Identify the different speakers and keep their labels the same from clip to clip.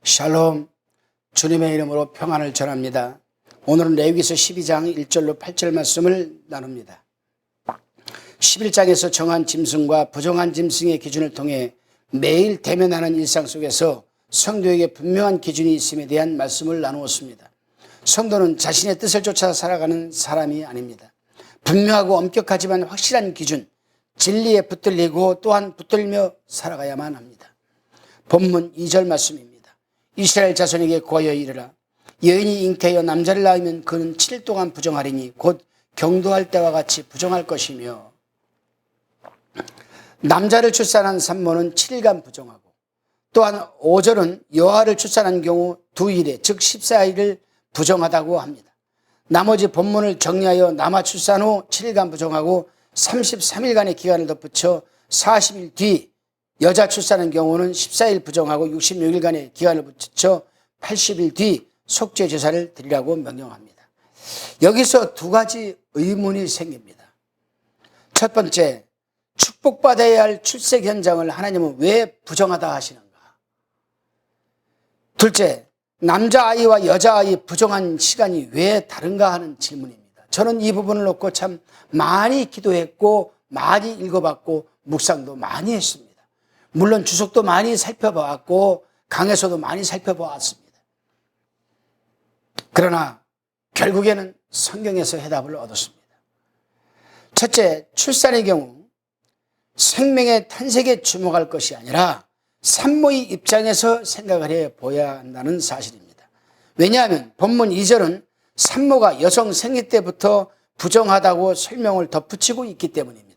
Speaker 1: 샬롬, 주님의 이름으로 평안을 전합니다. 오늘은 레위기서 12장 1절로 8절 말씀을 나눕니다. 11장에서 정한 짐승과 부정한 짐승의 기준을 통해 매일 대면하는 일상 속에서 성도에게 분명한 기준이 있음에 대한 말씀을 나누었습니다. 성도는 자신의 뜻을 쫓아 살아가는 사람이 아닙니다. 분명하고 엄격하지만 확실한 기준, 진리에 붙들리고 또한 붙들며 살아가야만 합니다. 본문 2절 말씀입니다. 이스라엘 자손에게 고하여 이르라. 여인이 잉태하여 남자를 낳으면 그는 7일 동안 부정하리니 곧 경도할 때와 같이 부정할 것이며, 남자를 출산한 산모는 7일간 부정하고, 또한 5절은 여아를 출산한 경우 2일에 즉 14일을 부정하다고 합니다. 나머지 본문을 정리하여 남아 출산 후 7일간 부정하고 33일간의 기간을 덧붙여 40일 뒤 여자 출산한 경우는 14일 부정하고 66일간의 기간을 붙여 80일 뒤 속죄 제사를 드리라고 명령합니다. 여기서 두 가지 의문이 생깁니다. 첫 번째, 축복받아야 할 출생 현장을 하나님은 왜 부정하다 하시는가? 둘째, 남자아이와 여자아이 부정한 시간이 왜 다른가 하는 질문입니다. 저는 이 부분을 놓고 참 많이 기도했고 많이 읽어봤고 묵상도 많이 했습니다. 물론 주석도 많이 살펴봤고 강에서도 많이 살펴보았습니다. 그러나 결국에는 성경에서 해답을 얻었습니다. 첫째, 출산의 경우 생명의 탄생에 주목할 것이 아니라 산모의 입장에서 생각을 해보아야 한다는 사실입니다. 왜냐하면 본문 2절은 산모가 여성 생리 때부터 부정하다고 설명을 덧붙이고 있기 때문입니다.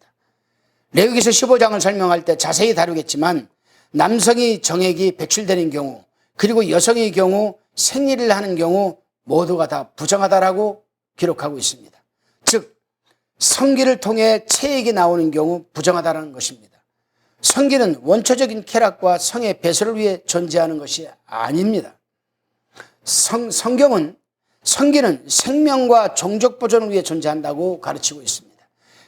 Speaker 1: 레위기서 15장을 설명할 때 자세히 다루겠지만 남성이 정액이 배출되는 경우 그리고 여성의 경우 생리를 하는 경우 모두가 다 부정하다라고 기록하고 있습니다. 즉 성기를 통해 체액이 나오는 경우 부정하다라는 것입니다. 성기는 원초적인 쾌락과 성의 배설을 위해 존재하는 것이 아닙니다. 성경은 성기는 생명과 종족 보존을 위해 존재한다고 가르치고 있습니다.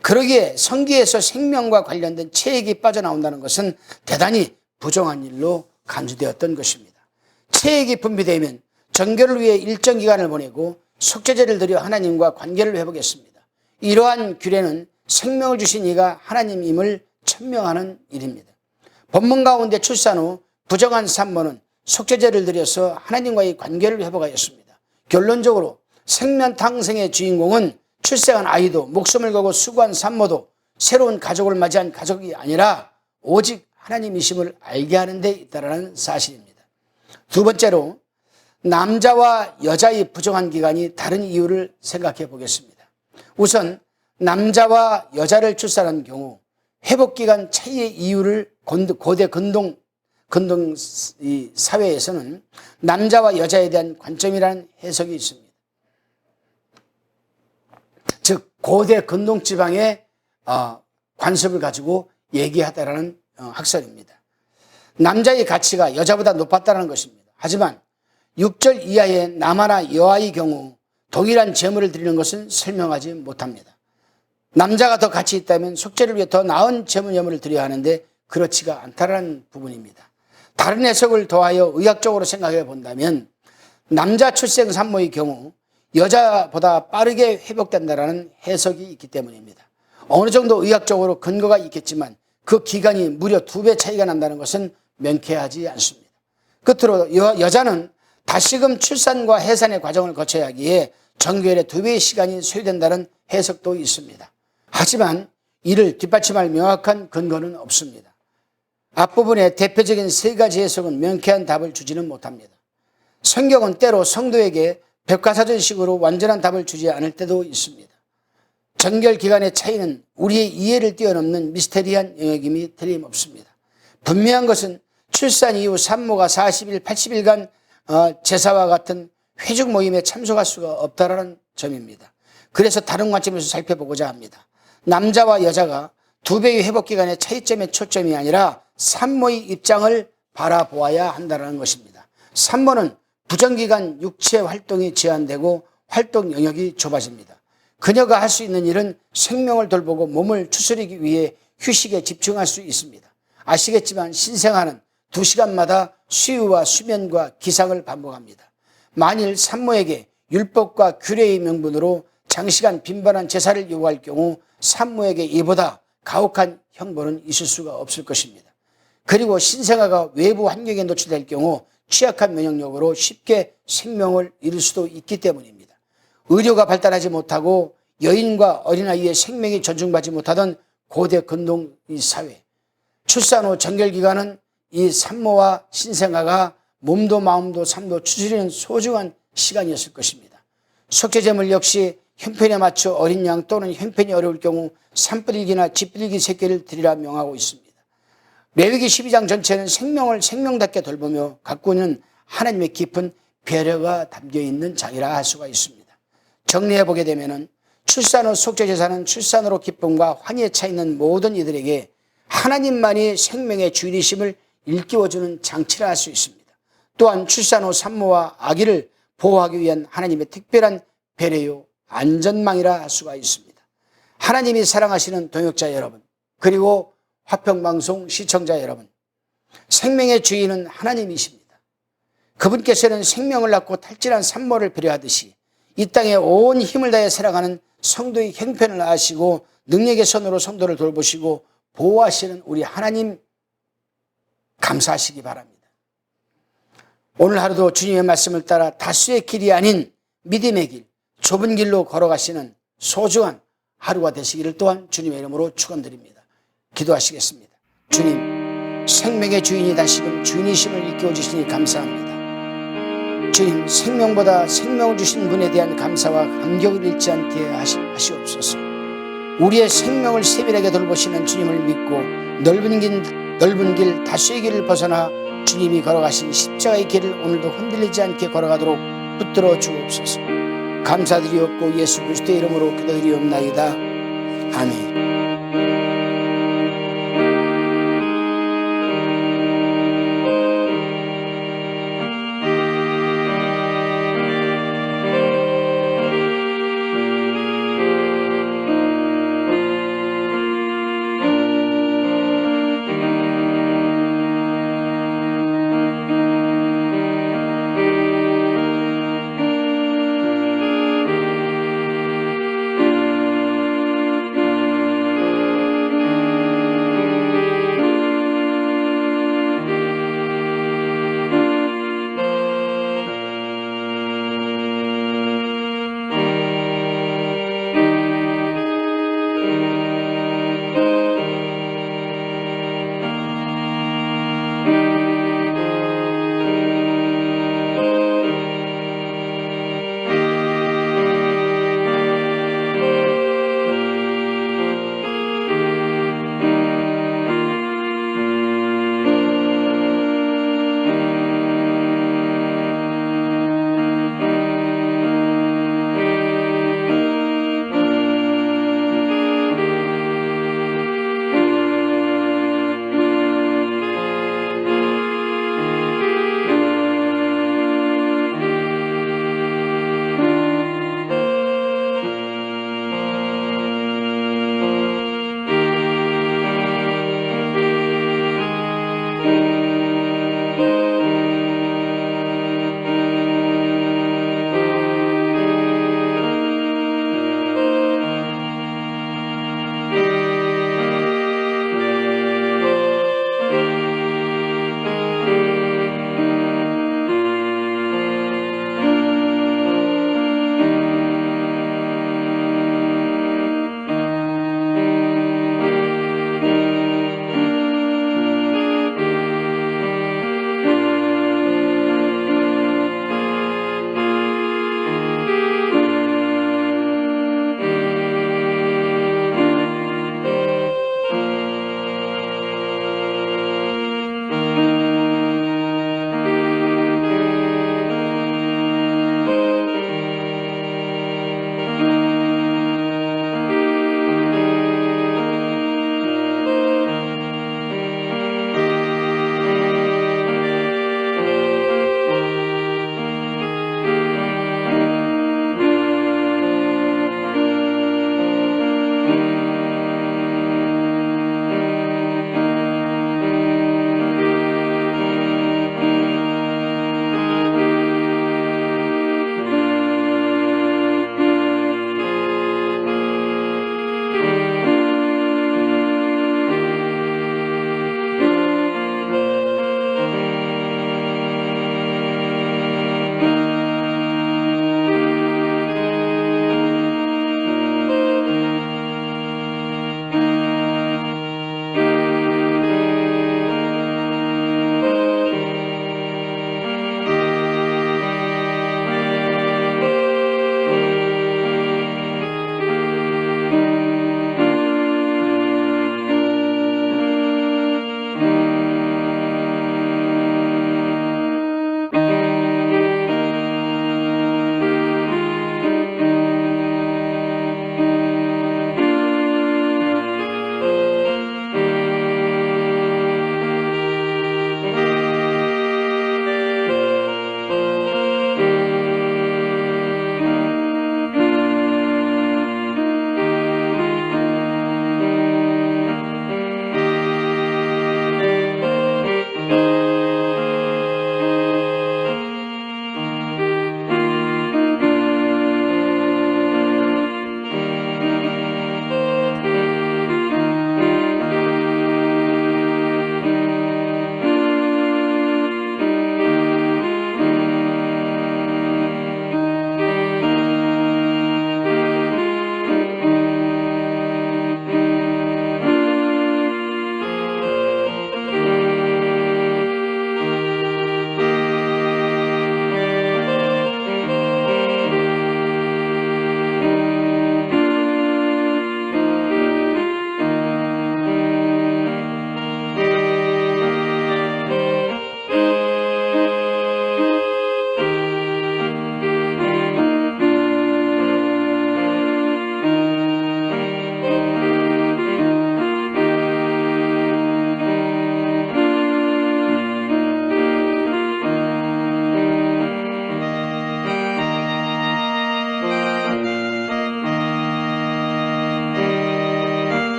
Speaker 1: 그러기에 성기에서 생명과 관련된 체액이 빠져나온다는 것은 대단히 부정한 일로 간주되었던 것입니다. 체액이 분비되면 정결을 위해 일정 기간을 보내고 속죄제를 드려 하나님과 관계를 회복했습니다. 이러한 규례는 생명을 주신 이가 하나님임을 천명하는 일입니다. 본문 가운데 출산 후 부정한 산모는 속죄제를 드려서 하나님과의 관계를 회복하였습니다. 결론적으로 생명 탄생의 주인공은 출생한 아이도 목숨을 걸고 수고한 산모도 새로운 가족을 맞이한 가족이 아니라 오직 하나님이심을 알게 하는 데 있다는 사실입니다. 두 번째로 남자와 여자의 부정한 기간이 다른 이유를 생각해 보겠습니다. 우선 남자와 여자를 출산한 경우 회복기간 차이의 이유를 고대 근동 사회에서는 남자와 여자에 대한 관점이라는 해석이 있습니다. 즉 고대 근동지방의 관습을 가지고 얘기하다라는 학설입니다. 남자의 가치가 여자보다 높았다는 것입니다. 하지만 6절 이하의 남아나 여아의 경우 동일한 제물을 드리는 것은 설명하지 못합니다. 남자가 더 가치 있다면 속죄를 위해 더 나은 제물을 드려야 하는데 그렇지가 않다는 부분입니다. 다른 해석을 더하여 의학적으로 생각해 본다면 남자 출생 산모의 경우 여자보다 빠르게 회복된다는 해석이 있기 때문입니다. 어느 정도 의학적으로 근거가 있겠지만 그 기간이 무려 2배 차이가 난다는 것은 명쾌하지 않습니다. 끝으로 여자는 다시금 출산과 해산의 과정을 거쳐야 하기에 정교일의 2배의 시간이 소요된다는 해석도 있습니다. 하지만 이를 뒷받침할 명확한 근거는 없습니다. 앞부분의 대표적인 3가지 해석은 명쾌한 답을 주지는 못합니다. 성경은 때로 성도에게 백과사전식으로 완전한 답을 주지 않을 때도 있습니다. 정결 기간의 차이는 우리의 이해를 뛰어넘는 미스테리한 영역임이 틀림없습니다. 분명한 것은 출산 이후 산모가 40일, 80일간 제사와 같은 회중 모임에 참석할 수가 없다는 점입니다. 그래서 다른 관점에서 살펴보고자 합니다. 남자와 여자가 2배의 회복기간의 차이점의 초점이 아니라 산모의 입장을 바라보아야 한다는 것입니다. 산모는 부정기간 육체 활동이 제한되고 활동 영역이 좁아집니다. 그녀가 할 수 있는 일은 생명을 돌보고 몸을 추스리기 위해 휴식에 집중할 수 있습니다. 아시겠지만 신생아는 2시간마다 수유와 수면과 기상을 반복합니다. 만일 산모에게 율법과 규례의 명분으로 장시간 빈번한 제사를 요구할 경우 산모에게 이보다 가혹한 형벌은 있을 수가 없을 것입니다. 그리고 신생아가 외부 환경에 노출될 경우 취약한 면역력으로 쉽게 생명을 잃을 수도 있기 때문입니다. 의료가 발달하지 못하고 여인과 어린아이의 생명이 존중받지 못하던 고대 근동 사회, 출산 후 정결기간은 이 산모와 신생아가 몸도 마음도 삶도 추스리는 소중한 시간이었을 것입니다. 속죄제물 역시 형편에 맞춰 어린 양 또는 형편이 어려울 경우 산불일기나 쥐불일기 새끼를 드리라 명하고 있습니다. 레위기 12장 전체는 생명을 생명답게 돌보며 갖고 있는 하나님의 깊은 배려가 담겨있는 장이라 할 수가 있습니다. 정리해보게 되면 출산 후 속죄제사는 출산으로 기쁨과 환희에 차 있는 모든 이들에게 하나님만이 생명의 주인이심을 일깨워주는 장치라 할 수 있습니다. 또한 출산 후 산모와 아기를 보호하기 위한 하나님의 특별한 배려요 안전망이라 할 수가 있습니다. 하나님이 사랑하시는 동역자 여러분, 그리고 화평방송 시청자 여러분, 생명의 주인은 하나님이십니다. 그분께서는 생명을 낳고 탈진한 산모를 배려하듯이 이 땅에 온 힘을 다해 살아가는 성도의 형편을 아시고 능력의 손으로 성도를 돌보시고 보호하시는 우리 하나님 감사하시기 바랍니다. 오늘 하루도 주님의 말씀을 따라 다수의 길이 아닌 믿음의 길, 좁은 길로 걸어가시는 소중한 하루가 되시기를 또한 주님의 이름으로 축원드립니다. 기도하시겠습니다. 주님, 생명의 주인이 다시금 주인이심을 일깨워 주시니 감사합니다. 주님, 생명보다 생명을 주신 분에 대한 감사와 감격을 잃지 않게 하시옵소서. 우리의 생명을 세밀하게 돌보시는 주님을 믿고 넓은 길 다수의 길을 벗어나 주님이 걸어가신 십자가의 길을 오늘도 흔들리지 않게 걸어가도록 붙들어 주옵소서. 감사드리옵고 예수 그리스도의 이름으로 기도드리옵나이다. 아멘.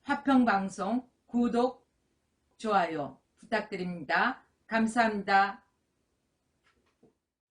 Speaker 2: 화평방송 구독, 좋아요 부탁드립니다. 감사합니다.